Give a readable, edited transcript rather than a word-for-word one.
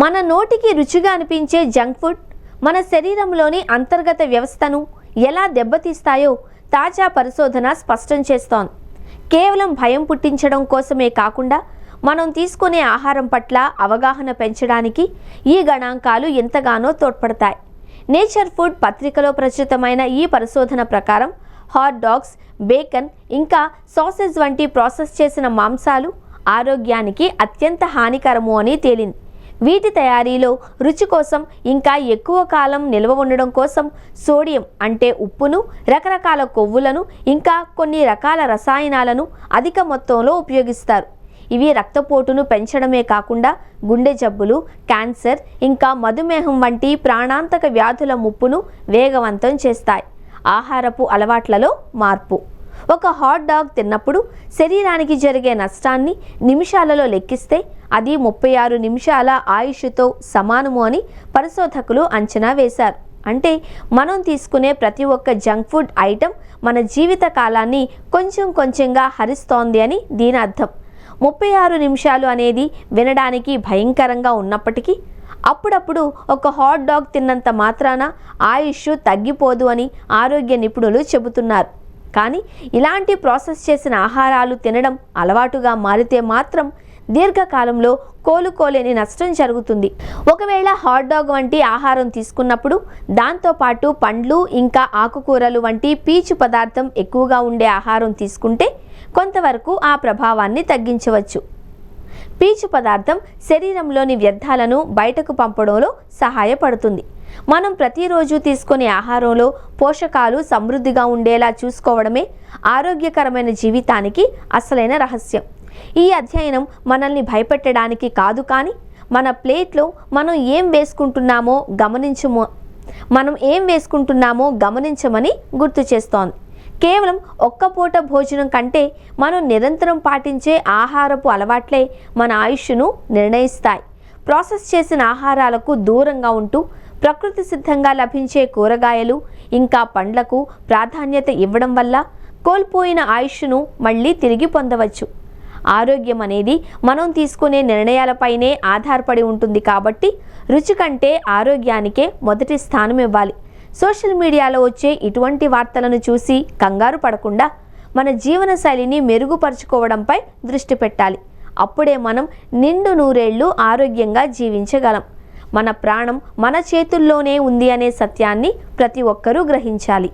మన నోటికి రుచిగా అనిపించే జంక్ ఫుడ్ మన శరీరంలోని అంతర్గత వ్యవస్థను ఎలా దెబ్బతీస్తాయో తాజా పరిశోధన స్పష్టం చేస్తోంది. కేవలం భయం పుట్టించడం కోసమే కాకుండా మనం తీసుకునే ఆహారం పట్ల అవగాహన పెంచడానికి ఈ గణాంకాలు ఎంతగానో తోడ్పడతాయి. నేచర్ ఫుడ్ పత్రికలో ప్రచురితమైన ఈ పరిశోధన ప్రకారం హాట్ డాగ్స్, బేకన్ ఇంకా సాసేజ్ వంటి ప్రాసెస్ చేసిన మాంసాలు ఆరోగ్యానికి అత్యంత హానికరము అని తేలింది. వీటి తయారీలో రుచి కోసం ఇంకా ఎక్కువ కాలం నిల్వ ఉండడం కోసం సోడియం అంటే ఉప్పును, రకరకాల కొవ్వులను ఇంకా కొన్ని రకాల రసాయనాలను అధిక మొత్తంలో ఉపయోగిస్తారు. ఇవి రక్తపోటును పెంచడమే కాకుండా గుండె జబ్బులు, క్యాన్సర్ ఇంకా మధుమేహం వంటి ప్రాణాంతక వ్యాధుల ముప్పును వేగవంతం చేస్తాయి. ఆహారపు అలవాట్లలో మార్పు. ఒక హాట్ డాగ్ తిన్నప్పుడు శరీరానికి జరిగే నష్టాన్ని నిమిషాలలో లెక్కిస్తే అది 36 నిమిషాల ఆయుష్తో సమానము అని పరిశోధకులు అంచనా వేశారు. అంటే మనం తీసుకునే ప్రతి ఒక్క జంక్ ఫుడ్ ఐటెం మన జీవిత కాలాన్ని కొంచెం కొంచెంగా హరిస్తోంది అని దీని అర్థం. 36 నిమిషాలు అనేది వినడానికి భయంకరంగా ఉన్నప్పటికీ అప్పుడప్పుడు ఒక హాట్ డాగ్ తిన్నంత మాత్రాన ఆయుష్ తగ్గిపోదు అని ఆరోగ్య నిపుణులు చెబుతున్నారు. కానీ ఇలాంటి ప్రాసెస్ చేసిన ఆహారాలు తినడం అలవాటుగా మారితే మాత్రం దీర్ఘకాలంలో కోలుకోలేని నష్టం జరుగుతుంది. ఒకవేళ హాట్ డాగ్ వంటి ఆహారం తీసుకున్నప్పుడు దాంతోపాటు పండ్లు ఇంకా ఆకుకూరలు వంటి పీచు పదార్థం ఎక్కువగా ఉండే ఆహారం తీసుకుంటే కొంతవరకు ఆ ప్రభావాన్ని తగ్గించవచ్చు. పీచు పదార్థం శరీరంలోని వ్యర్థాలను బయటకు పంపడంలో సహాయపడుతుంది. మనం ప్రతిరోజు తీసుకునే ఆహారంలో పోషకాలు సమృద్ధిగా ఉండేలా చూసుకోవడమే ఆరోగ్యకరమైన జీవితానికి అసలైన రహస్యం. ఈ అధ్యయనం మనల్ని భయపెట్టడానికి కాదు, కానీ మన ప్లేట్లో మనం ఏం వేసుకుంటున్నామో గమనించమని గుర్తు చేస్తోంది. కేవలం ఒక్క పూట భోజనం కంటే మనం నిరంతరం పాటించే ఆహారపు అలవాట్లే మన ఆయుష్ను నిర్ణయిస్తాయి. ప్రాసెస్ చేసిన ఆహారాలకు దూరంగా ఉంటూ ప్రకృతి సిద్ధంగా లభించే కూరగాయలు ఇంకా పండ్లకు ప్రాధాన్యత ఇవ్వడం వల్ల కోల్పోయిన ఆయుష్ను మళ్ళీ తిరిగి పొందవచ్చు. ఆరోగ్యం అనేది మనం తీసుకునే నిర్ణయాలపైనే ఆధారపడి ఉంటుంది. కాబట్టి రుచి కంటే ఆరోగ్యానికే మొదటి స్థానం ఇవ్వాలి. సోషల్ మీడియాలో వచ్చే ఇటువంటి వార్తలను చూసి కంగారు పడకుండా మన జీవన శైలిని మెరుగుపరుచుకోవడంపై దృష్టి పెట్టాలి. అప్పుడే మనం నిండు నూరేళ్లు ఆరోగ్యంగా జీవించగలం. మన ప్రాణం మన చేతుల్లోనే ఉంది అనే సత్యాన్ని ప్రతి ఒక్కరూ గ్రహించాలి.